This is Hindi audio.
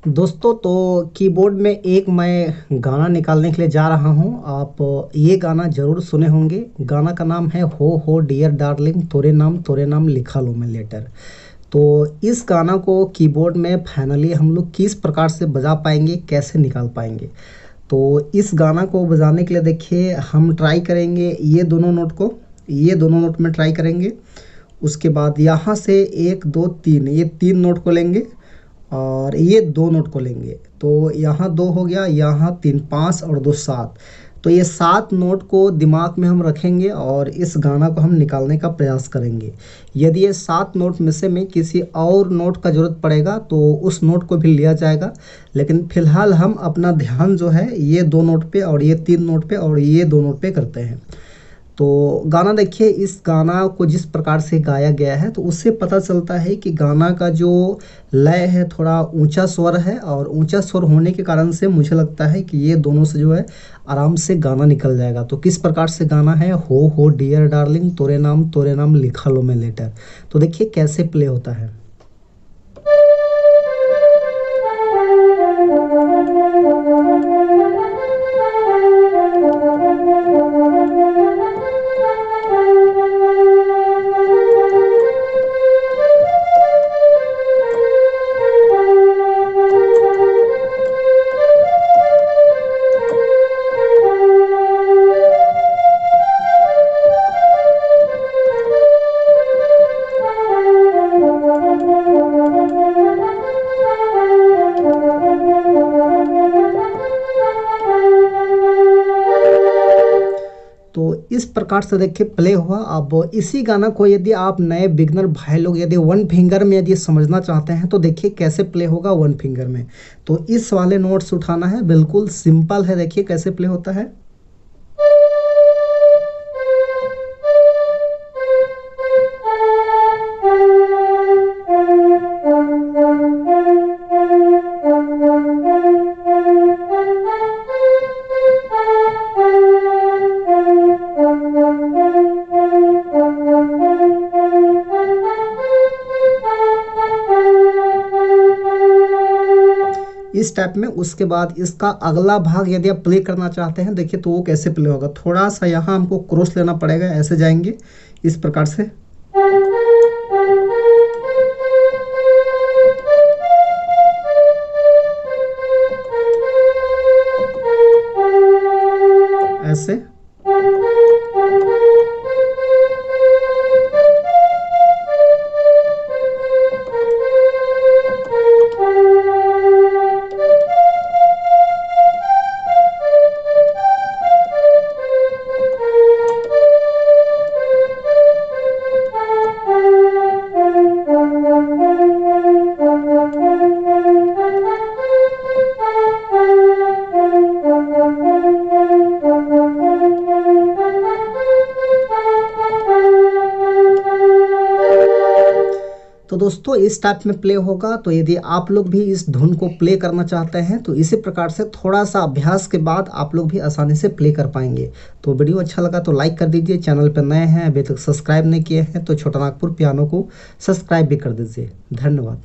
दोस्तों तो कीबोर्ड में एक मैं गाना निकालने के लिए जा रहा हूं। आप ये गाना ज़रूर सुने होंगे। गाना का नाम है हो डियर डार्लिंग तोरे नाम लिखा लो मैं लेटर। तो इस गाना को कीबोर्ड में फाइनली हम लोग किस प्रकार से बजा पाएंगे, कैसे निकाल पाएंगे। तो इस गाना को बजाने के लिए देखिए हम ट्राई करेंगे ये दोनों नोट में ट्राई करेंगे। उसके बाद यहाँ से 1 2 3 ये 3 नोट को लेंगे और ये 2 नोट को लेंगे। तो यहाँ 2 हो गया, यहाँ 3 5 और 2 7। तो ये 7 नोट को दिमाग में हम रखेंगे और इस गाना को हम निकालने का प्रयास करेंगे। यदि ये 7 नोट में से में किसी और नोट का ज़रूरत पड़ेगा तो उस नोट को भी लिया जाएगा, लेकिन फ़िलहाल हम अपना ध्यान जो है ये 2 नोट पे और ये 3 नोट पे और ये 2 नोट पे करते हैं। तो गाना देखिए, इस गाना को जिस प्रकार से गाया गया है तो उससे पता चलता है कि गाना का जो लय है थोड़ा ऊंचा स्वर है, और ऊंचा स्वर होने के कारण से मुझे लगता है कि ये दोनों से जो है आराम से गाना निकल जाएगा। तो किस प्रकार से गाना है, हो डियर डार्लिंग तोरे नाम लिखा लो मैं लेटर। तो देखिए कैसे प्ले होता है। तो इस प्रकार से देखिए प्ले हुआ। अब इसी गाना को यदि आप नए बिगनर भाई लोग यदि 1 फिंगर में यदि समझना चाहते हैं तो देखिए कैसे प्ले होगा 1 फिंगर में। तो इस वाले नोट्स उठाना है, बिल्कुल सिंपल है। देखिए कैसे प्ले होता है। इस टाइप में। उसके बाद इसका अगला भाग यदि आप प्ले करना चाहते हैं देखिए तो वो कैसे प्ले होगा। थोड़ा सा यहाँ हमको क्रॉस लेना पड़ेगा, ऐसे जाएंगे इस प्रकार से। ऐसे तो दोस्तों इस टाइप में प्ले होगा। तो यदि आप लोग भी इस धुन को प्ले करना चाहते हैं तो इसी प्रकार से थोड़ा सा अभ्यास के बाद आप लोग भी आसानी से प्ले कर पाएंगे। तो वीडियो अच्छा लगा तो लाइक कर दीजिए। चैनल पर नए हैं अभी तक सब्सक्राइब नहीं किए हैं तो छोटा नागपुर पियानो को सब्सक्राइब भी कर दीजिए। धन्यवाद।